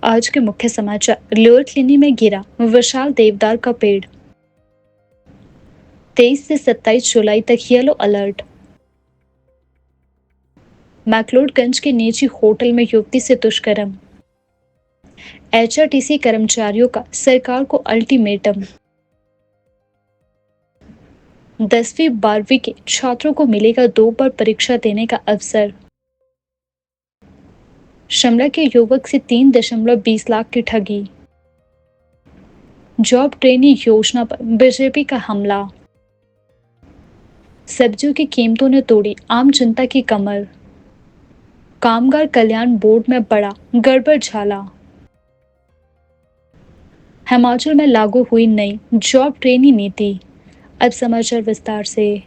आज के मुख्य समाचार। लोअर क्लिनी में गिरा विशाल देवदार का पेड़। 23 से 27 जुलाई तक येलो अलर्ट। मैक्लोडगंज के निजी होटल में युवती से दुष्कर्म। एचआरटीसी कर्मचारियों का सरकार को अल्टीमेटम। 10वीं 12वीं के छात्रों को मिलेगा 2 बार परीक्षा देने का अवसर। शिमला के युवक से 3.20 लाख की ठगी। जॉब ट्रेनिंग योजना पर बीजेपी का हमला। सब्जियों की कीमतों ने तोड़ी आम जनता की कमर। कामगार कल्याण बोर्ड में बड़ा गड़बड़ झाला। हिमाचल में लागू हुई नई जॉब ट्रेनिंग नीति। अब समाचार विस्तार से।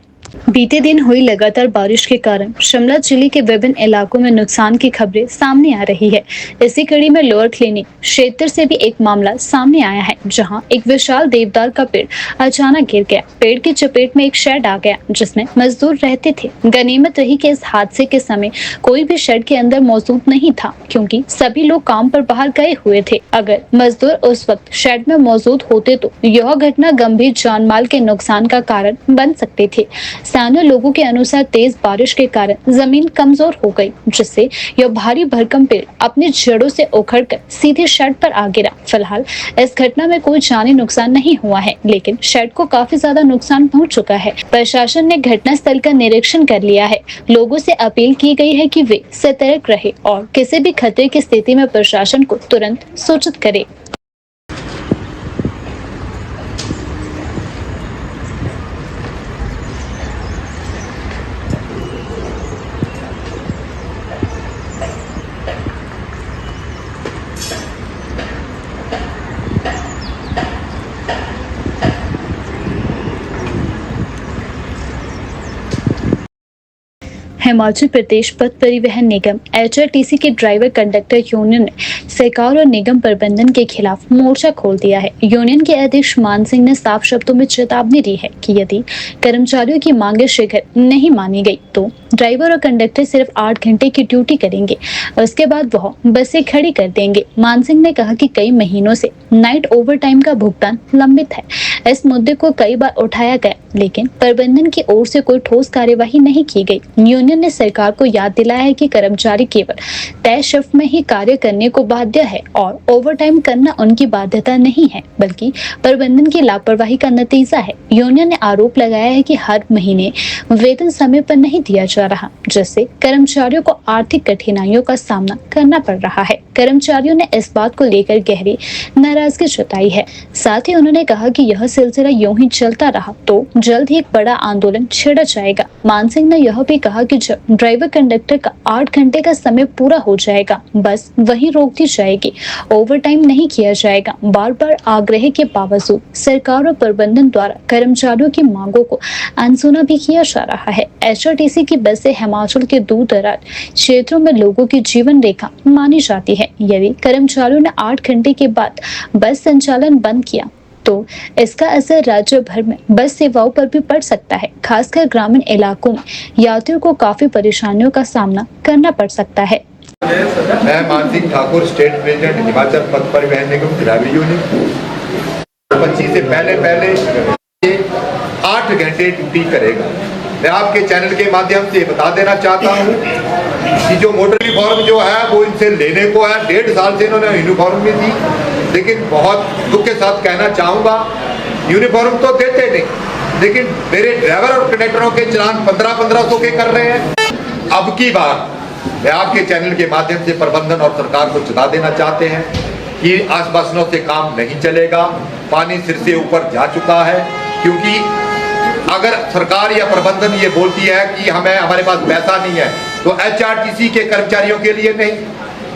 बीते दिन हुई लगातार बारिश के कारण शिमला जिले के विभिन्न इलाकों में नुकसान की खबरें सामने आ रही है। इसी कड़ी में लोअर क्लिनी क्षेत्र से भी एक मामला सामने आया है, जहां एक विशाल देवदार का पेड़ अचानक गिर गया। पेड़ की चपेट में एक शेड आ गया, जिसमें मजदूर रहते थे। गनीमत रही कि इस हादसे के समय कोई भी शेड के अंदर मौजूद नहीं था, क्योंकि सभी लोग काम पर बाहर गए हुए थे। अगर मजदूर उस वक्त शेड में मौजूद होते तो यह घटना गंभीर जानमाल के नुकसान का कारण बन सकती थी। स्थानीय लोगों के अनुसार तेज बारिश के कारण जमीन कमजोर हो गई, जिससे यह भारी भरकम पेड़ अपनी जड़ों से उखड़कर सीधे शेड पर आ गिरा। फिलहाल इस घटना में कोई जानी नुकसान नहीं हुआ है, लेकिन शेड को काफी ज्यादा नुकसान पहुंच चुका है। प्रशासन ने घटनास्थल का निरीक्षण कर लिया है। लोगों से अपील की गई है कि वे सतर्क रहे और किसी भी खतरे की स्थिति में प्रशासन को तुरंत सूचित करें। हिमाचल प्रदेश पथ परिवहन निगम एचआरटीसी के ड्राइवर कंडक्टर यूनियन ने सरकार और निगम प्रबंधन के खिलाफ मोर्चा खोल दिया है। यूनियन के अध्यक्ष मान सिंह ने साफ शब्दों में चेतावनी दी है कि यदि कर्मचारियों की मांगें शीघ्र नहीं मानी गई तो ड्राइवर और कंडक्टर सिर्फ 8 घंटे की ड्यूटी करेंगे। उसके बाद वह बसें खड़ी कर देंगे। मान सिंह ने कहा कि कई महीनों से नाइट ओवरटाइम का भुगतान लंबित है। इस मुद्दे को कई बार उठाया गया, लेकिन प्रबंधन की ओर से कोई ठोस कार्यवाही नहीं की गई। यूनियन ने सरकार को याद दिलाया है कि कर्मचारी केवल तय शिफ्ट में ही कार्य करने को बाध्य है और ओवरटाइम करना उनकी बाध्यता नहीं है, बल्कि प्रबंधन की लापरवाही का नतीजा है। यूनियन ने आरोप लगाया है कि हर महीने वेतन समय पर नहीं दिया जा रहा, जिससे कर्मचारियों को आर्थिक कठिनाइयों का सामना करना पड़ रहा है। कर्मचारियों ने इस बात को लेकर गहरी नाराजगी जताई है। साथ ही उन्होंने कहा कि यह सिलसिला यूं ही चलता रहा तो जल्द ही एक बड़ा आंदोलन छेड़ा जाएगा। मान सिंह ने यह भी कहा कि जब ड्राइवर कंडक्टर का 8 घंटे का समय पूरा हो जाएगा, बस वहीं रोक दी जाएगी, ओवरटाइम नहीं किया जाएगा। बार बार आग्रह के बावजूद सरकार और प्रबंधन द्वारा कर्मचारियों की मांगों को अनसुना भी किया जा रहा है। एचआरटीसी की बसें हिमाचल के दूर दराज क्षेत्रों में लोगों की जीवन रेखा मानी जाती है। यदि कर्मचारियों ने 8 घंटे के बाद बस संचालन बंद किया तो इसका असर राज्य भर में बस सेवाओं पर भी पड़ सकता है। खासकर ग्रामीण इलाकों में यात्रियों को काफी परेशानियों का सामना करना पड़ सकता है। मैं मान सिंह ठाकुर, स्टेट प्रेसिडेंट हिमाचल पथ परिवहन निगम ड्राइवर यूनियन। 25 से पहले 8 घंटे ड्यूटी करेगा। मैं आपके चैनल के माध्यम से बता देना चाहता हूँ कि जो मोटर यूनिफॉर्म जो है वो इनसे लेने को है। 1.5 साल से इन्होंने यूनिफॉर्म में दी, लेकिन बहुत दुख के साथ कहना चाहूँगा यूनिफॉर्म तो देते नहीं, लेकिन मेरे ड्राइवर और कंडक्टरों के चलान 1500 के कर रहे हैं। अब की बार मैं आपके चैनल के माध्यम से प्रबंधन और सरकार को चेता देना चाहते हैं कि आश्वासनों से काम नहीं चलेगा। पानी सिर से ऊपर जा चुका है, क्योंकि अगर सरकार या प्रबंधन ये बोलती है कि हमारे पास पैसा नहीं है, तो एचआरटीसी के कर्मचारियों के लिए नहीं,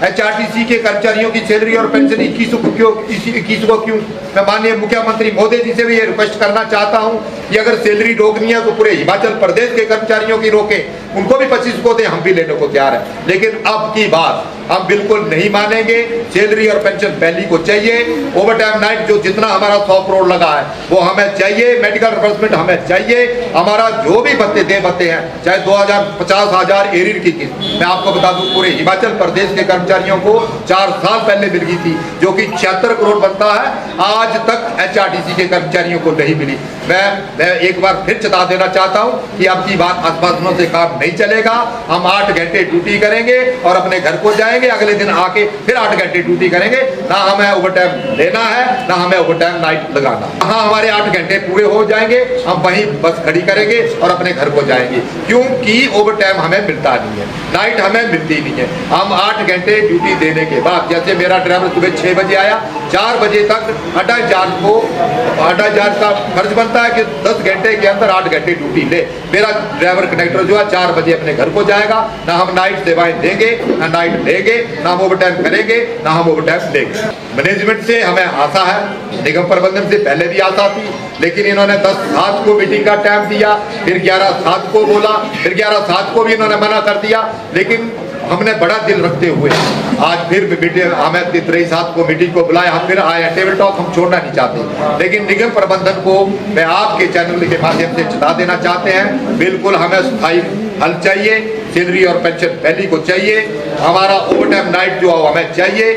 एचआरटीसी के कर्मचारियों की सैलरी और पेंशन 21 को क्यों? मैं माननीय मुख्यमंत्री मोदी जी से भी ये रिक्वेस्ट करना चाहता हूं कि अगर सैलरी रोकनी है तो पूरे हिमाचल प्रदेश के कर्मचारियों की रोके, उनको भी 25 को दे, हम भी लेने को तैयार है। लेकिन अब की बात हम बिल्कुल नहीं मानेंगे। सैलरी और पेंशन पहली को चाहिए। ओवरटाइम नाइट जो जितना हमारा 100 करोड़ लगा है वो हमें चाहिए। मेडिकल रिफर्समेंट हमें चाहिए। हमारा जो भी भत्ते हैं, चाहे 2000, 50,000 एरियर की किस्त, मैं आपको बता दूं पूरे हिमाचल प्रदेश के कर्मचारी कर्मचारियों को 4 साल पहले मिल गई थी, जो कि 76 करोड़ बनता है, आज तक एचआरटीसी के कर्मचारियों को नहीं मिली। मैं एक बार फिर चेता देना चाहता हूं कि अब की बात आश्वासनों से काम नहीं चलेगा। हम 8 घंटे ड्यूटी करेंगे और अपने घर को जाएंगे, अगले दिन आके फिर 8 घंटे ड्यूटी करेंगे। ना हमें ओवर टाइम लेना है, ना हमें ओवर टाइम नाइट लगाना। हाँ, हमारे 8 घंटे पूरे हो जाएंगे, हम वहीं बस खड़ी करेंगे और अपने घर को जाएंगे, क्योंकि ओवर टाइम हमें मिलता नहीं है, नाइट हमें मिलती नहीं है। हम 8 घंटे ड्यूटी देने के बाद, जैसे मेरा ड्राइवर सुबह 6 बजे आया, 4 बजे तक अड्डा इंचार्ज का फर्ज बनता है कि 10 घंटे के अंदर 8 घंटे ड्यूटी ले। मेरा ड्राइवर कंडक्टर जो है 4 बजे अपने घर को जाएगा। ना हम नाइट सेवाएं देंगे, ना नाइट लेंगे, ना हम ओवर टाइम करेंगे, ना हम ओवर टाइम लेंगे। मैनेजमेंट से हमें आशा है, निगम प्रबंधन से पहले भी आशा थी, लेकिन इन्होंने 10:07 को मीटिंग का टाइम दिया, फिर 11:07 को बोला, फिर 11:07 को भी इन्होंने मना कर दिया। लेकिन हमने बड़ा दिल रखते हुए आज फिर हमें 23/7 को मीटिंग को बुलाया, हम फिर आए। टेबल टॉक हम छोड़ना नहीं चाहते, लेकिन निगम प्रबंधन को मैं आपके चैनल के माध्यम से चेता देना चाहते हैं, बिल्कुल हमें स्थायी हल चाहिए। सैलरी और पेंशन पहली को चाहिए, हमारा ओवर टाइम नाइट जो हमें चाहिए,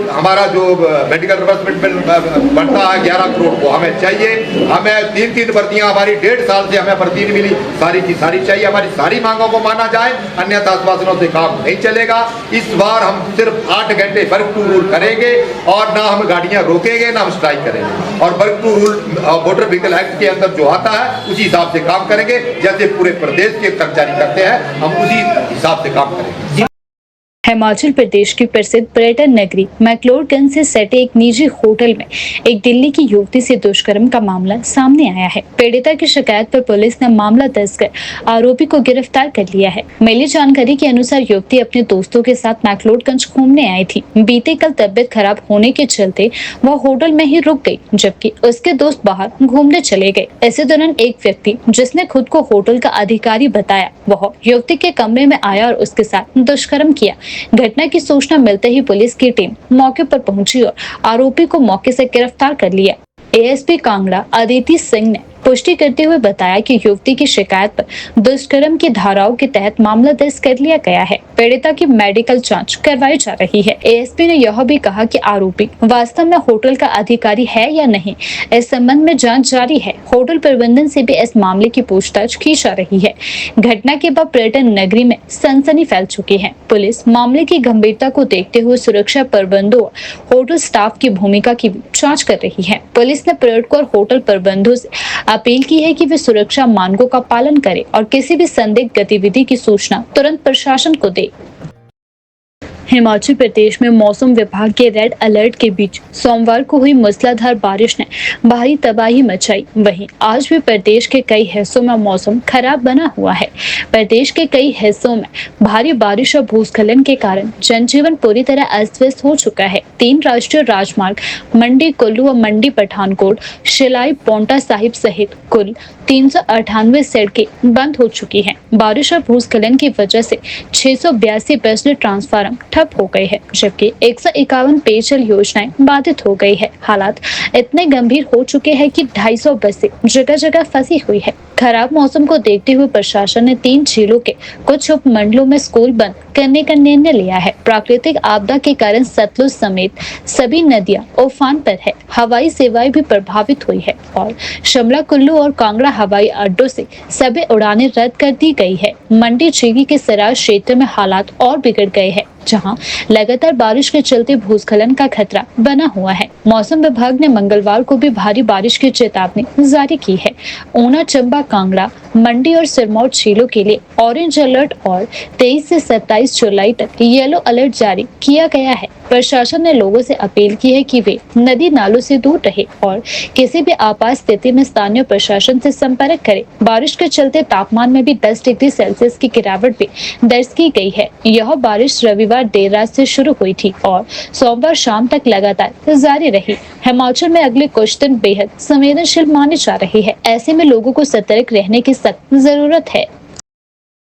हमारा जो मेडिकल रिवर्समेंट बनता है 11 करोड़ वो हमें चाहिए। हमें 3 भर्तियां हमारी 1.5 साल से हमें भर्ती नहीं मिली, सारी की सारी चाहिए। हमारी सारी मांगों को माना जाए, अन्यथा आश्वासनों से काम नहीं चलेगा। इस बार हम सिर्फ 8 घंटे वर्क टू रूल करेंगे और ना हम गाड़ियां रोकेंगे, ना हम स्ट्राइक करेंगे। और work to rule motor vehicle act के अंदर जो आता है उसी हिसाब से काम करेंगे, जैसे पूरे प्रदेश के कर्मचारी करते हैं, हम उसी हिसाब से काम करेंगे। हिमाचल प्रदेश की प्रसिद्ध पर्यटन नगरी मैक्लोडगंज से सटे एक निजी होटल में एक दिल्ली की युवती से दुष्कर्म का मामला सामने आया है। पीड़िता की शिकायत पर पुलिस ने मामला दर्ज कर आरोपी को गिरफ्तार कर लिया है। मिली जानकारी के अनुसार युवती अपने दोस्तों के साथ मैक्लोडगंज घूमने आई थी। बीते कल तबियत खराब होने के चलते वह होटल में ही रुक गई, जबकि उसके दोस्त बाहर घूमने चले गए। इसी दौरान एक व्यक्ति, जिसने खुद को होटल का अधिकारी बताया, वह युवती के कमरे में आया और उसके साथ दुष्कर्म किया। घटना की सूचना मिलते ही पुलिस की टीम मौके पर पहुंची और आरोपी को मौके से गिरफ्तार कर लिया। एएसपी कांगड़ा अदिति सिंह ने पुष्टि करते हुए बताया कि युवती की शिकायत पर दुष्कर्म की धाराओं के तहत मामला दर्ज कर लिया गया है। पीड़िता की मेडिकल जांच करवाई जा रही है। एएसपी ने यह भी कहा कि आरोपी वास्तव में होटल का अधिकारी है या नहीं, इस संबंध में जांच जारी है। होटल प्रबंधन से भी इस मामले की पूछताछ की जा रही है। घटना के बाद पर्यटन नगरी में सनसनी फैल चुकी है। पुलिस मामले की गंभीरता को देखते हुए सुरक्षा प्रबंधों और होटल स्टाफ की भूमिका की जांच कर रही है। पुलिस ने पर्यटकों और होटल प्रबंधों से अपील की है कि वे सुरक्षा मानकों का पालन करें और किसी भी संदिग्ध गतिविधि की सूचना तुरंत प्रशासन को दें। हिमाचल प्रदेश में मौसम विभाग के रेड अलर्ट के बीच सोमवार को हुई मूसलाधार बारिश ने भारी तबाही मचाई। वहीं आज भी प्रदेश के कई हिस्सों में मौसम खराब बना हुआ है। प्रदेश के कई हिस्सों में भारी बारिश और भूस्खलन के कारण जनजीवन पूरी तरह अस्त व्यस्त हो चुका है। 3 राष्ट्रीय राजमार्ग मंडी कुल्लू और मंडी पठानकोट शिलाई पोंटा साहिब सहित कुल 398 सड़कें बंद हो चुकी हैं। बारिश और भूस्खलन की वजह से 682 बिजली ट्रांसफार्मर ठप हो गए हैं, जबकि 151 पेयजल योजनाएं बाधित हो गई है। हालात इतने गंभीर हो चुके हैं कि 250 बसें जगह जगह फंसी हुई है। खराब मौसम को देखते हुए प्रशासन ने 3 जिलों के कुछ उपमंडलों में स्कूल बंद करने का निर्णय लिया है। प्राकृतिक आपदा के कारण सतलुज समेत सभी नदियां उफान पर है। हवाई सेवाएं भी प्रभावित हुई है और शिमला कुल्लू और कांगड़ा हवाई अड्डों से सभी उड़ानें रद्द कर दी गई है। मंडी चीनी के सराज क्षेत्र में हालात और बिगड़ गए हैं, जहां लगातार बारिश के चलते भूस्खलन का खतरा बना हुआ है। मौसम विभाग ने मंगलवार को भी भारी बारिश की चेतावनी जारी की है। ऊना, चंबा, कांगड़ा, मंडी और सिरमौर जिलों के लिए ऑरेंज अलर्ट और 23 से 27 जुलाई तक येलो अलर्ट जारी किया गया है। प्रशासन ने लोगों से अपील की है कि वे नदी नालों से दूर रहे और किसी भी आपात स्थिति में स्थानीय प्रशासन से संपर्क करें। बारिश के चलते तापमान में भी 10 डिग्री सेल्सियस की गिरावट भी दर्ज की गई है। यह बारिश रविवार देर रात से शुरू हुई थी और सोमवार शाम तक लगातार जारी रही। हिमाचल में अगले कुछ दिन बेहद संवेदनशील माने जा रहे हैं। ऐसे में लोगों को सतर्क रहने की सख्त जरूरत है।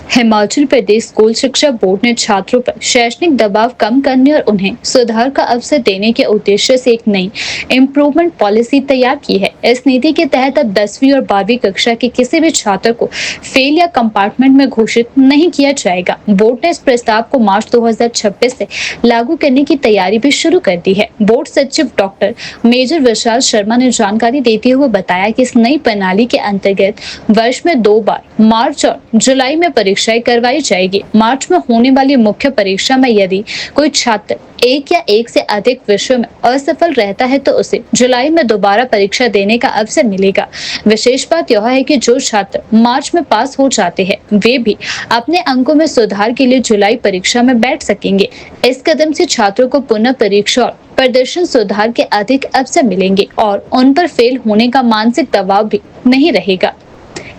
हिमाचल प्रदेश स्कूल शिक्षा बोर्ड ने छात्रों पर शैक्षणिक दबाव कम करने और उन्हें सुधार का अवसर देने के उद्देश्य से एक नई इम्प्रूवमेंट पॉलिसी तैयार की है। इस नीति के तहत अब 10वीं और 12वीं कक्षा के किसी भी छात्र को फेल या कंपार्टमेंट में घोषित नहीं किया जाएगा। बोर्ड ने इस प्रस्ताव को मार्च 2026 से लागू करने की तैयारी भी शुरू कर दी है। बोर्ड सचिव डॉक्टर मेजर विशाल शर्मा ने जानकारी देते हुए बताया कि इस नई प्रणाली के अंतर्गत वर्ष में 2 बार मार्च और जुलाई में परीक्षाएं करवाई जाएगी। मार्च में होने वाली मुख्य परीक्षा में यदि कोई छात्र एक या एक से अधिक विषयों में असफल रहता है तो उसे जुलाई में दोबारा परीक्षा देने का अवसर मिलेगा। विशेष बात यह है कि जो छात्र मार्च में पास हो जाते हैं वे भी अपने अंकों में सुधार के लिए जुलाई परीक्षा में बैठ सकेंगे। इस कदम से छात्रों को पुनः परीक्षा और प्रदर्शन सुधार के अधिक अवसर मिलेंगे और उन पर फेल होने का मानसिक दबाव भी नहीं रहेगा।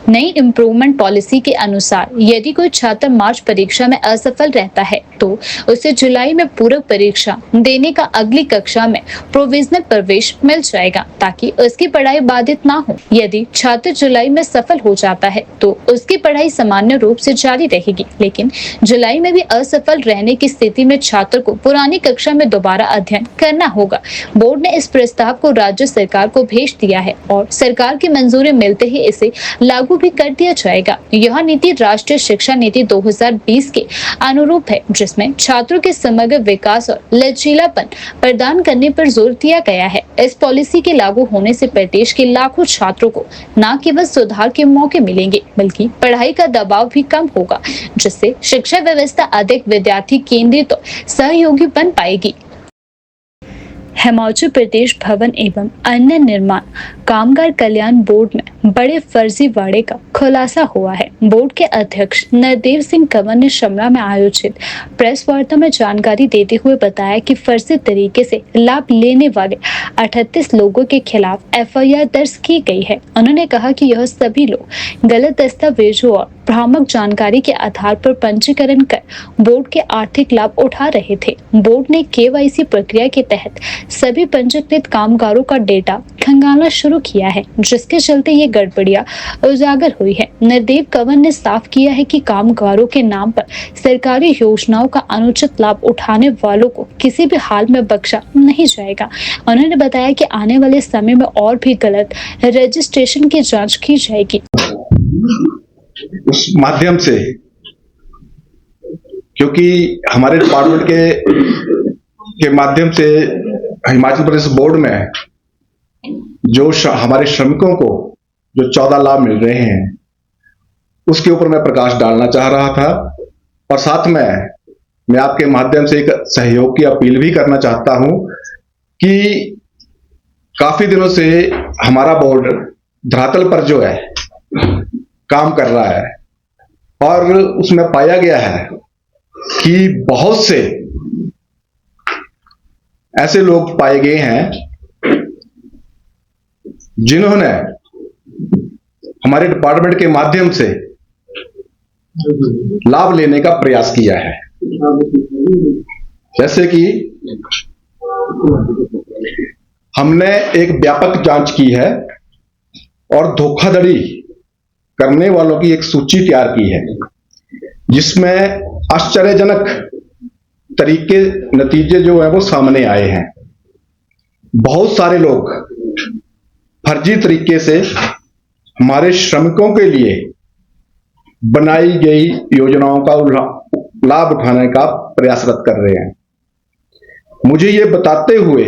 नई इम्प्रूवमेंट पॉलिसी के अनुसार यदि कोई छात्र मार्च परीक्षा में असफल रहता है तो उसे जुलाई में पूरक परीक्षा देने का अगली कक्षा में प्रोविजनल प्रवेश मिल जाएगा ताकि उसकी पढ़ाई बाधित ना हो। यदि छात्र जुलाई में सफल हो जाता है तो उसकी पढ़ाई सामान्य रूप से जारी रहेगी, लेकिन जुलाई में भी असफल रहने की स्थिति में छात्र को पुरानी कक्षा में दोबारा अध्ययन करना होगा। बोर्ड ने इस प्रस्ताव को राज्य सरकार को भेज दिया है और सरकार की मंजूरी मिलते ही इसे लागू भी कर दिया जाएगा। यह नीति राष्ट्रीय शिक्षा नीति 2020 के अनुरूप है, जिसमें छात्रों के समग्र विकास और लचीलापन प्रदान करने पर जोर दिया गया है। इस पॉलिसी के लागू होने से प्रदेश के लाखों छात्रों को न केवल सुधार के मौके मिलेंगे बल्कि पढ़ाई का दबाव भी कम होगा, जिससे शिक्षा व्यवस्था अधिक विद्यार्थी केंद्रित और सहयोगी बन पाएगी। हिमाचल प्रदेश भवन एवं अन्य निर्माण कामगार कल्याण बोर्ड में बड़े फर्जीवाड़े का खुलासा हुआ है। बोर्ड के अध्यक्ष नरदेव सिंह कंवर ने शिमला में आयोजित प्रेस वार्ता में जानकारी देते हुए बताया कि फर्जी तरीके से लाभ लेने वाले 38 लोगों के खिलाफ एफआईआर दर्ज की गई है। उन्होंने कहा कि यह सभी लोग गलत दस्तावेजों और भ्रामक जानकारी के आधार पर पंजीकरण कर बोर्ड के आर्थिक लाभ उठा रहे थे। बोर्ड ने केवाईसी प्रक्रिया के तहत सभी पंजीकृत कामगारों का डेटा खंगालना शुरू किया है, जिसके चलते ये गड़बड़ियां उजागर हुई है। नरदेव कंवर ने साफ किया है कि कामगारों के नाम पर सरकारी योजनाओं का अनुचित लाभ उठाने वालों को किसी भी हाल में बख्शा नहीं जाएगा। उन्होंने बताया कि आने वाले समय में और भी गलत रजिस्ट्रेशन की जांच की जाएगी। उस माध्यम से, क्योंकि हमारे डिपार्टमेंट के माध्यम से हिमाचल प्रदेश बोर्ड में जो हमारे श्रमिकों को जो 14 लाभ मिल रहे हैं उसके ऊपर मैं प्रकाश डालना चाह रहा था और साथ में मैं आपके माध्यम से एक सहयोग की अपील भी करना चाहता हूं कि काफी दिनों से हमारा बोर्ड धरातल पर जो है काम कर रहा है और उसमें पाया गया है कि बहुत से ऐसे लोग पाए गए हैं जिन्होंने हमारे डिपार्टमेंट के माध्यम से लाभ लेने का प्रयास किया है। जैसे कि हमने एक व्यापक जांच की है और धोखाधड़ी करने वालों की एक सूची तैयार की है, जिसमें आश्चर्यजनक तरीके नतीजे जो है वो सामने आए हैं। बहुत सारे लोग फर्जी तरीके से हमारे श्रमिकों के लिए बनाई गई योजनाओं का लाभ उठाने का प्रयासरत कर रहे हैं। मुझे ये बताते हुए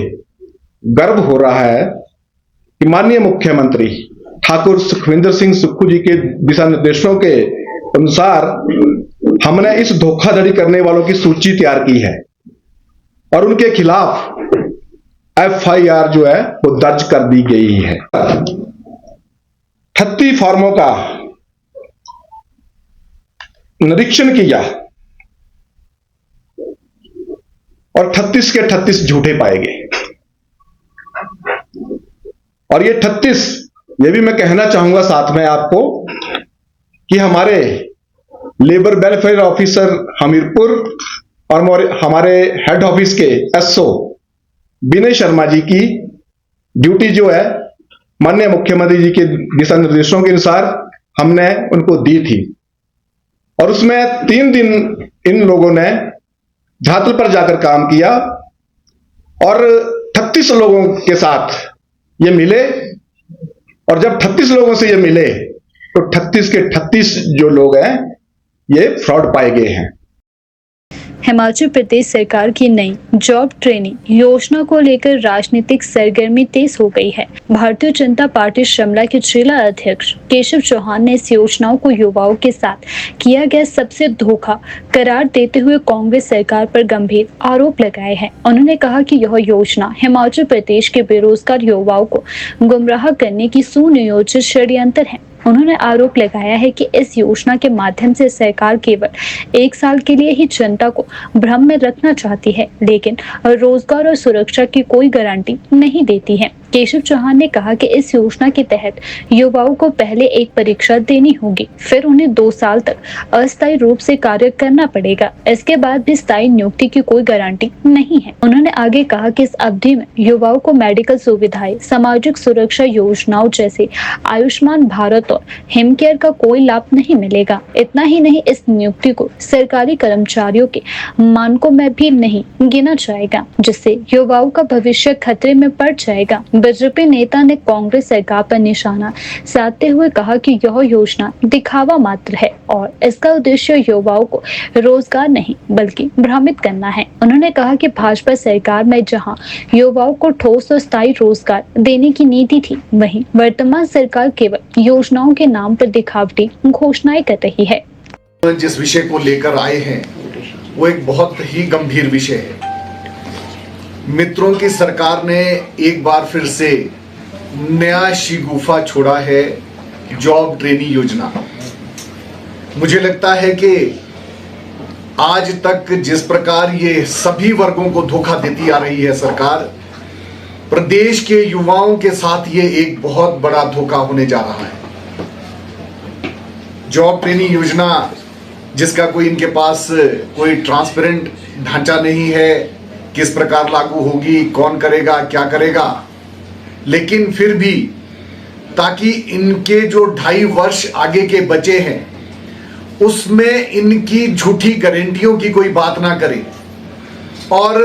गर्व हो रहा है कि माननीय मुख्यमंत्री ठाकुर सुखविंदर सिंह सुक्खू जी के दिशा निर्देशों के अनुसार हमने इस धोखाधड़ी करने वालों की सूची तैयार की है और उनके खिलाफ एफआईआर जो है वो दर्ज कर दी गई है। 38 फॉर्मों का निरीक्षण किया और 38 के 38 झूठे पाए गए। और ये 38, ये भी मैं कहना चाहूंगा साथ में आपको कि हमारे लेबर वेलफेयर ऑफिसर हमीरपुर और हमारे हेड ऑफिस के एसओ विनय शर्मा जी की ड्यूटी जो है माननीय मुख्यमंत्री जी के दिशा निर्देशों के अनुसार हमने उनको दी थी। और उसमें 3 दिन इन लोगों ने धरातल पर जाकर काम किया और 36 लोगों के साथ ये मिले, और जब 36 लोगों से ये मिले तो 36 के 36 जो लोग हैं ये फ्रॉड पाए गए हैं। हिमाचल प्रदेश सरकार की नई जॉब ट्रेनिंग योजना को लेकर राजनीतिक सरगर्मी तेज हो गई है। भारतीय जनता पार्टी शिमला के जिला अध्यक्ष केशव चौहान ने इस योजनाओं को युवाओं के साथ किया गया सबसे धोखा करार देते हुए कांग्रेस सरकार पर गंभीर आरोप लगाए हैं। उन्होंने कहा कि यह योजना हिमाचल प्रदेश के बेरोजगार युवाओं को गुमराह करने की सुनियोजित षड्यंत्र है। उन्होंने आरोप लगाया है कि इस योजना के माध्यम से सरकार केवल 1 साल के लिए ही जनता को भ्रम में रखना चाहती है, लेकिन रोजगार और सुरक्षा की कोई गारंटी नहीं देती है। केशव चौहान ने कहा कि इस योजना के तहत युवाओं को पहले एक परीक्षा देनी होगी, फिर उन्हें 2 साल तक अस्थायी रूप से कार्य करना पड़ेगा। इसके बाद भी स्थायी नियुक्ति की कोई गारंटी नहीं है। उन्होंने आगे कहा कि इस अवधि में युवाओं को मेडिकल सुविधाएं, सामाजिक सुरक्षा योजनाओं जैसे आयुष्मान भारत और हिमकेयर का कोई लाभ नहीं मिलेगा। इतना ही नहीं, इस नियुक्ति को सरकारी कर्मचारियों के मानकों में भी नहीं गिना जाएगा, जिससे युवाओं का भविष्य खतरे में पड़ जाएगा। बीजेपी नेता ने कांग्रेस सरकार पर निशाना साधते हुए कहा कि यह योजना दिखावा मात्र है और इसका उद्देश्य युवाओं को रोजगार नहीं बल्कि भ्रमित करना है। उन्होंने कहा कि भाजपा सरकार में जहां युवाओं को ठोस और स्थायी रोजगार देने की नीति थी, वहीं वर्तमान सरकार केवल योजनाओं के नाम पर दिखावटी घोषणाएं कर रही है। जिस विषय को लेकर आए हैं वो एक बहुत ही गंभीर विषय है। मित्रों की सरकार ने एक बार फिर से नया शिगुफा छोड़ा है, जॉब ट्रेनिंग योजना। मुझे लगता है कि आज तक जिस प्रकार ये सभी वर्गों को धोखा देती आ रही है सरकार, प्रदेश के युवाओं के साथ ये एक बहुत बड़ा धोखा होने जा रहा है। जॉब ट्रेनिंग योजना जिसका कोई इनके पास कोई ट्रांसपेरेंट ढांचा नहीं है, किस प्रकार लागू होगी, कौन करेगा, क्या करेगा, लेकिन फिर भी ताकि इनके जो 2.5 वर्ष आगे के बचे हैं उसमें इनकी झूठी गारंटियों की कोई बात ना करे और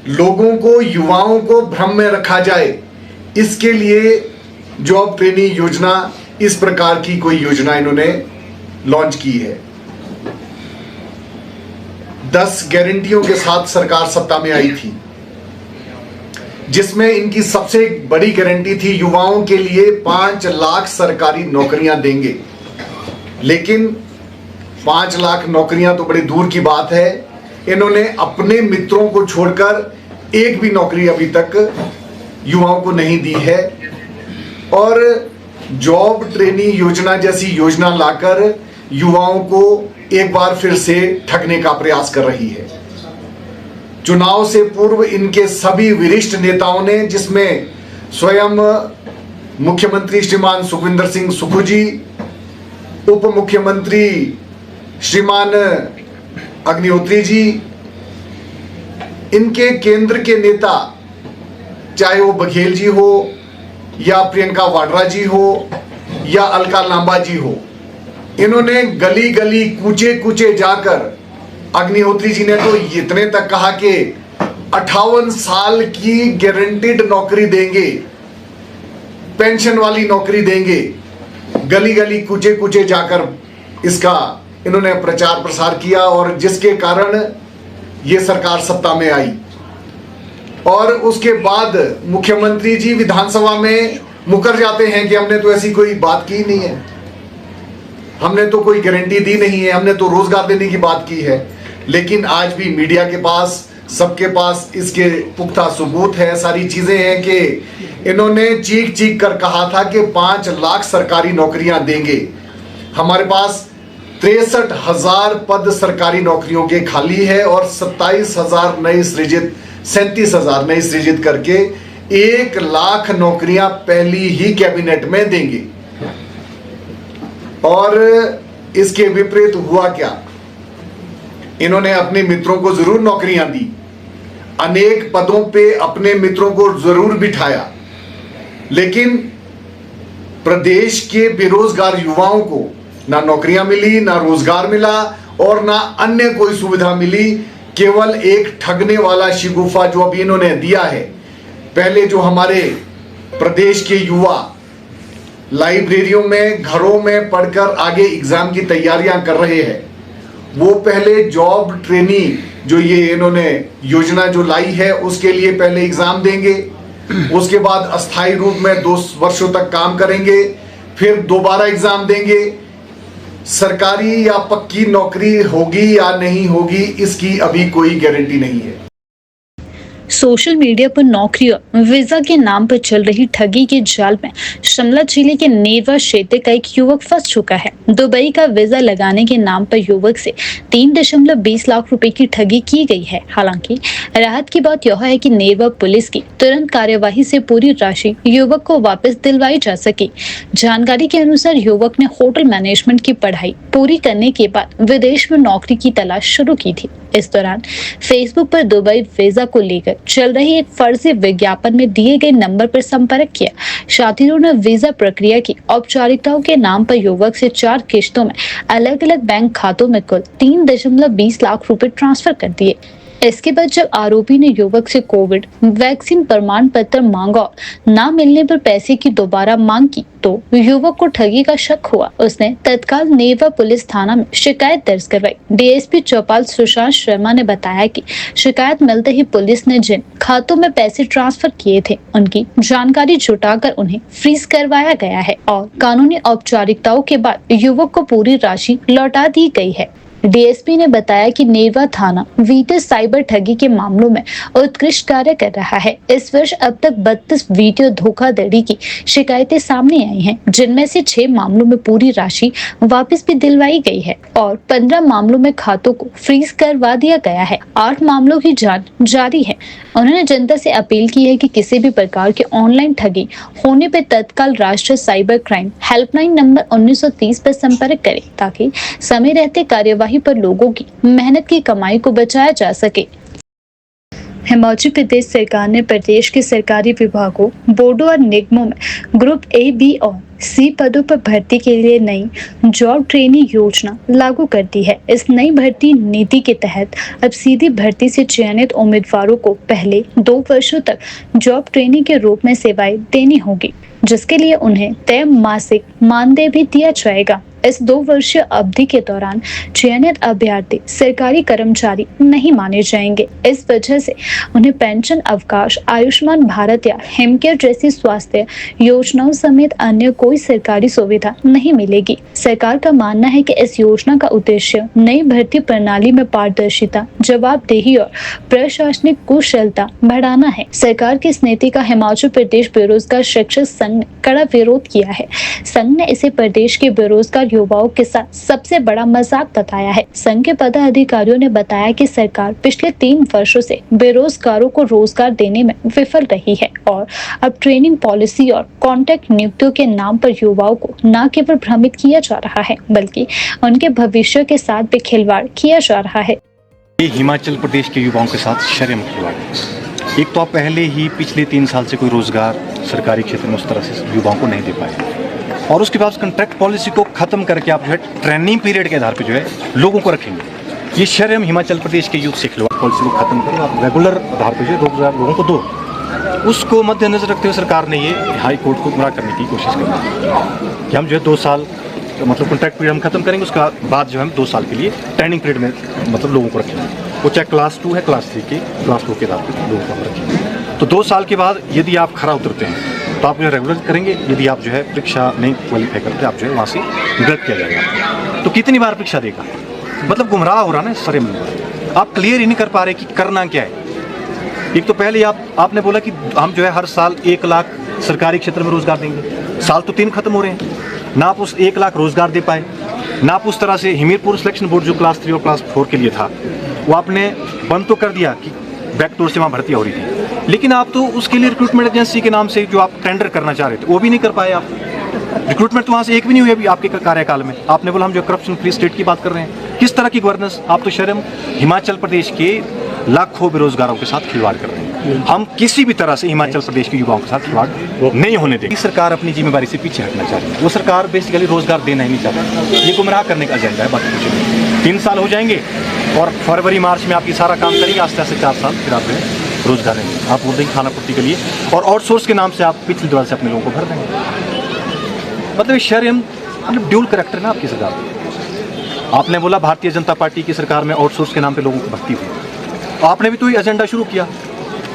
लोगों को, युवाओं को भ्रम में रखा जाए, इसके लिए जॉब ट्रेनिंग योजना, इस प्रकार की कोई योजना इन्होंने लॉन्च की है। 10 गारंटियों के साथ सरकार सत्ता में आई थी, जिसमें इनकी सबसे बड़ी गारंटी थी युवाओं के लिए 5 लाख सरकारी नौकरियां देंगे। लेकिन 5 लाख नौकरियां तो बड़ी दूर की बात है, इन्होंने अपने मित्रों को छोड़कर एक भी नौकरी अभी तक युवाओं को नहीं दी है और जॉब ट्रेनिंग योजना जैसी योजना लाकर युवाओं को एक बार फिर से ठगने का प्रयास कर रही है। चुनाव से पूर्व इनके सभी वरिष्ठ नेताओं ने, जिसमें स्वयं मुख्यमंत्री श्रीमान सुखविंदर सिंह सुक्खू जी, उप मुख्यमंत्री श्रीमान अग्निहोत्री जी, इनके केंद्र के नेता, चाहे वो बघेल जी हो या प्रियंका वाड्रा जी हो या अलका लांबा जी हो, इन्होंने गली गली कूचे कूचे जाकर, अग्निहोत्री जी ने तो इतने तक कहा कि 58 साल की गारंटीड नौकरी देंगे, पेंशन वाली नौकरी देंगे। गली गली कूचे कूचे जाकर इसका इन्होंने प्रचार प्रसार किया और जिसके कारण ये सरकार सत्ता में आई। और उसके बाद मुख्यमंत्री जी विधानसभा में मुकर जाते हैं कि हमने तो ऐसी कोई बात की नहीं है, हमने तो कोई गारंटी दी नहीं है, हमने तो रोजगार देने की बात की है। लेकिन आज भी मीडिया के पास, सबके पास इसके पुख्ता सबूत है, सारी चीजें हैं कि इन्होंने चीख चीख कर कहा था कि 5 लाख सरकारी नौकरियां देंगे। हमारे पास 63,000 पद सरकारी नौकरियों के खाली है और 27,000 नई सृजित, 37,000 नई सृजित करके 1 लाख नौकरियां पहली ही कैबिनेट में देंगे। और इसके विपरीत हुआ क्या, इन्होंने अपने मित्रों को जरूर नौकरियां दी, अनेक पदों पे अपने मित्रों को जरूर बिठाया, लेकिन प्रदेश के बेरोजगार युवाओं को ना नौकरियां मिली, ना रोजगार मिला और ना अन्य कोई सुविधा मिली। केवल एक ठगने वाला शिगुफा जो अभी इन्होंने दिया है। पहले जो हमारे प्रदेश के युवा लाइब्रेरियों में, घरों में पढ़कर आगे एग्जाम की तैयारियां कर रहे हैं, वो पहले जॉब ट्रेनिंग जो ये इन्होंने योजना जो लाई है उसके लिए पहले एग्जाम देंगे, उसके बाद अस्थायी रूप में 2 वर्षों तक काम करेंगे, फिर दोबारा एग्जाम देंगे। सरकारी या पक्की नौकरी होगी या नहीं होगी इसकी अभी कोई गारंटी नहीं है। सोशल मीडिया पर नौकरी और वीजा के नाम पर चल रही ठगी के जाल में शिमला जिले के नेरवा क्षेत्र का एक युवक फंस चुका है। दुबई का वीजा लगाने के नाम पर युवक से 3.20 लाख रुपए की ठगी की गई है। हालांकि राहत की बात यह है कि नेरवा पुलिस की तुरंत कार्यवाही से पूरी राशि युवक को वापस दिलवाई जा सकी। जानकारी के अनुसार युवक ने होटल मैनेजमेंट की पढ़ाई पूरी करने के बाद विदेश में नौकरी की तलाश शुरू की थी। इस दौरान फेसबुक पर दुबई वीजा को लेकर चल रही एक फर्जी विज्ञापन में दिए गए नंबर पर संपर्क किया। शातिरों ने वीजा प्रक्रिया की औपचारिकताओं के नाम पर युवक से 4 किश्तों में अलग अलग बैंक खातों में कुल 3.20 लाख रुपए ट्रांसफर कर दिए। इसके बाद जब आरोपी ने युवक से कोविड वैक्सीन प्रमाण पत्र मांगा और ना मिलने पर पैसे की दोबारा मांग की तो युवक को ठगी का शक हुआ। उसने तत्काल नेरवा पुलिस थाना में शिकायत दर्ज करवाई। डीएसपी चौपाल सुशांत शर्मा ने बताया कि शिकायत मिलते ही पुलिस ने जिन खातों में पैसे ट्रांसफर किए थे उनकी जानकारी जुटाकर उन्हें फ्रीज करवाया गया है और कानूनी औपचारिकताओं के बाद युवक को पूरी राशि लौटा दी गई है। डीएसपी ने बताया कि नेरवा थाना वीडियो साइबर ठगी के मामलों में उत्कृष्ट कार्य कर रहा है। इस वर्ष अब तक 32 वीडियो धोखाधड़ी की शिकायतें सामने आई हैं, जिनमें से 6 मामलों में पूरी राशि वापस भी दिलवाई गई है और 15 मामलों में खातों को फ्रीज करवा दिया गया है। 8 मामलों की जांच जारी है। उन्होंने जनता से अपील की है कि किसी भी प्रकार के ऑनलाइन ठगी होने पर तत्काल राष्ट्रीय साइबर क्राइम हेल्पलाइन नंबर 1930 पर संपर्क करें ताकि समय रहते कार्यवाही पर लोगों की मेहनत की कमाई को बचाया जा सके। हिमाचल प्रदेश सरकार ने प्रदेश के सरकारी विभागों, बोर्डों और निगमों में ग्रुप ए, बी और सी पदों पर भर्ती के लिए नई जॉब ट्रेनिंग योजना लागू कर दी है। इस नई भर्ती नीति के तहत अब सीधी भर्ती से चयनित उम्मीदवारों को पहले 2 वर्षों तक जॉब ट्रेनिंग के रूप में सेवाएं देनी होगी, जिसके लिए उन्हें तय मासिक मानदेय भी दिया जाएगा। इस 2 वर्षीय अवधि के दौरान चयनित अभ्यर्थी सरकारी कर्मचारी नहीं माने जाएंगे। इस वजह से उन्हें पेंशन, अवकाश, आयुष्मान भारत या हिमकेयर जैसी स्वास्थ्य योजनाओं समेत अन्य कोई सरकारी सुविधा नहीं मिलेगी। सरकार का मानना है कि इस योजना का उद्देश्य नई भर्ती प्रणाली में पारदर्शिता, जवाबदेही और प्रशासनिक कुशलता बढ़ाना है। सरकार की इस नीति का हिमाचल प्रदेश बेरोजगार शिक्षक संघ ने कड़ा विरोध किया है। संघ ने इसे प्रदेश के बेरोजगार युवाओं के साथ सबसे बड़ा मजाक बताया है। संघ के पदाधिकारियों ने बताया कि सरकार पिछले 3 वर्षों से बेरोजगारों को रोजगार देने में विफल रही है और अब ट्रेनिंग पॉलिसी और कॉन्ट्रैक्ट नियुक्तियों के नाम पर युवाओं को न केवल भ्रमित किया जा रहा है बल्कि उनके भविष्य के साथ भी खिलवाड़ किया जा रहा है। ये हिमाचल प्रदेश के युवाओं के साथ शर्म खिलवाड़ है। एक तो आप पहले ही पिछले 3 साल से कोई रोजगार सरकारी क्षेत्र में उस तरह से युवाओं को नहीं दे पाए और उसके बाद कॉन्ट्रैक्ट पॉलिसी को खत्म करके आप जो है ट्रेनिंग पीरियड के आधार पर जो है लोगों को रखेंगे। ये शर्म हिमाचल प्रदेश के यूथ से खिलवाड़। पॉलिसी को खत्म करो, आप रेगुलर आधार पर जो रोजगार लोगों को दो। उसको मद्देनजर रखते हुए सरकार ने ये हाई कोर्ट को गुमराह करने की कोशिश की कि हम जो है 2 साल मतलब कॉन्ट्रैक्ट पीरियड हम खत्म करेंगे, उसका बाद जो है हम 2 साल के लिए ट्रेनिंग पीरियड में मतलब लोगों को रखेंगे। वो चाहे क्लास 2 है, क्लास 3 के क्लास 2 के आधार पर लोगों को हम रखेंगे। तो 2 साल के बाद यदि आप खरा उतरते हैं तो आप जो है रेगुलर करेंगे। यदि आप जो है परीक्षा नहीं क्वालिफाई करते आप जो है वहाँ से निगलत किया जाएगा। तो कितनी बार परीक्षा देगा? मतलब गुमराह हो रहा ना सरे में। आप क्लियर ही नहीं कर पा रहे कि करना क्या है। एक तो पहले आपने बोला कि हम जो है हर साल 1 लाख सरकारी क्षेत्र में रोजगार देंगे। साल तो 3 खत्म हो रहे हैं, ना आप उस 1 लाख रोजगार दे पाए, ना आप उस तरह से हमीरपुर सिलेक्शन बोर्ड जो क्लास 3 और क्लास 4 के लिए था वो आपने बंद तो कर दिया कि बैकडोर से वहाँ भर्ती हो रही थी, लेकिन आप तो उसके लिए रिक्रूटमेंट एजेंसी के नाम से जो आप टेंडर करना चाह रहे थे वो भी नहीं कर पाए। आप रिक्रूटमेंट तो वहाँ से एक भी नहीं हुई अभी आपके कार्यकाल में। आपने बोला हम जो करप्शन फ्री स्टेट की बात कर रहे हैं, किस तरह की गवर्नेंस। आप तो शर्म हिमाचल प्रदेश के लाखों बेरोजगारों के साथ खिलवाड़ कर रहे हैं। हम किसी भी तरह से हिमाचल प्रदेश के युवाओं के साथ खिलवाड़ नहीं होने देंगे। सरकार अपनी जिम्मेदारी से पीछे हटना चाह रही है। वो सरकार बेसिकली रोजगार देना ही नहीं चाहती, ये गुमराह करने का एजेंडा है, बाकी कुछ नहीं। 3 साल हो जाएंगे और फरवरी मार्च में आप ये सारा काम करेंगे, आस्ते आस्ते 4 साल फिर आप रोजगार देंगे, आप बोल देंगे खाना पूर्ति के लिए, और आउटसोर्स के नाम से आप पिछले दौर से अपने लोगों को भर देंगे। मतलब शर्म, मतलब ड्यूल करेक्टर ना आपकी सरकार। आपने बोला भारतीय जनता पार्टी की सरकार में आउटसोर्स के नाम पे लोगों को भर्ती हुई, आपने भी तो ये एजेंडा शुरू किया।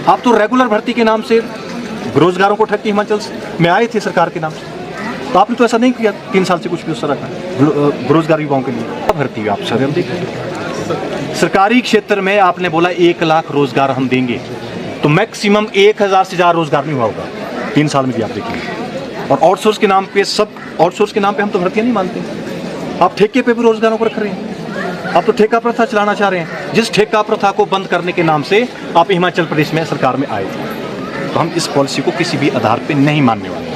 आप तो रेगुलर भर्ती के नाम से बेरोजगारों को ठग के हिमाचल में आए थे सरकार के नाम से, तो आपने तो ऐसा नहीं किया 3 साल से कुछ भी उस तरह का बेरोजगार युवाओं के लिए भर्ती हुई। आप शर्म देखिए, सरकारी क्षेत्र में आपने बोला 1 लाख रोजगार हम देंगे, तो मैक्सिमम 1000 से ज़्यादा रोजगार नहीं हुआ होगा 3 साल में भी, आप देखिए। और आउटसोर्स के नाम पे, सब आउटसोर्स के नाम पे हम तो भर्तियां नहीं मानते, आप ठेके पे भी रोजगारों को रख रहे हैं। आप तो ठेका प्रथा चलाना चाह रहे हैं, जिस ठेका प्रथा को बंद करने के नाम से आप हिमाचल प्रदेश में सरकार में आए थे। तो हम इस पॉलिसी को किसी भी आधार पे नहीं मानने वाले।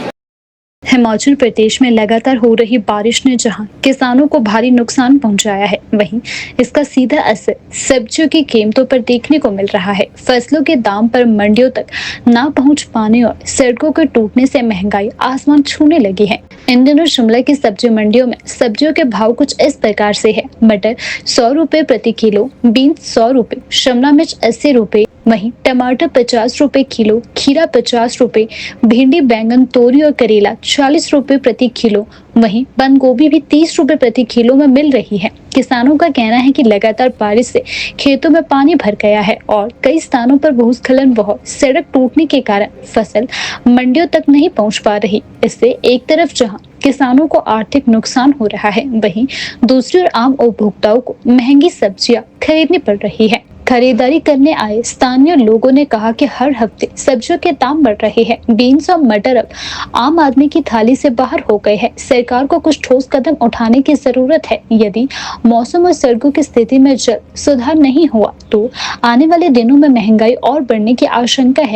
हिमाचल प्रदेश में लगातार हो रही बारिश ने जहां किसानों को भारी नुकसान पहुंचाया है, वहीं इसका सीधा असर सब्जियों की कीमतों पर देखने को मिल रहा है। फसलों के दाम पर मंडियों तक ना पहुंच पाने और सड़कों के टूटने से महंगाई आसमान छूने लगी है। इन दिनों शिमला की सब्जी मंडियों में सब्जियों के भाव कुछ इस प्रकार से है। मटर 100 रुपए प्रति किलो, बीन्स 100 रुपए, शिमला मिर्च 80 रुपए, वहीं टमाटर 50 रुपए किलो, खीरा 50 रुपए, भिंडी, बैंगन, तोरी और करेला 40 रुपए प्रति किलो, वहीं बंद गोभी भी 30 रुपए प्रति किलो में मिल रही है। किसानों का कहना है कि लगातार बारिश से खेतों में पानी भर गया है और कई स्थानों पर भूस्खलन व सड़क टूटने के कारण फसल मंडियों तक नहीं पहुंच पा रही। इससे एक तरफ जहां किसानों को आर्थिक नुकसान हो रहा है, वहीं दूसरी ओर आम उपभोक्ताओं को महंगी सब्जियां खरीदनी पड़ रही है। खरीदारी करने आए स्थानीय लोगों ने कहा कि हर हफ्ते सब्जियों के दाम बढ़ रहे हैं। बीन्स और मटर अब आम आदमी की थाली से बाहर हो गए हैं। सरकार को कुछ ठोस कदम उठाने की जरूरत है। यदि मौसम और सड़कों की स्थिति में जल्द सुधार नहीं हुआ तो आने वाले दिनों में महंगाई और बढ़ने की आशंका है।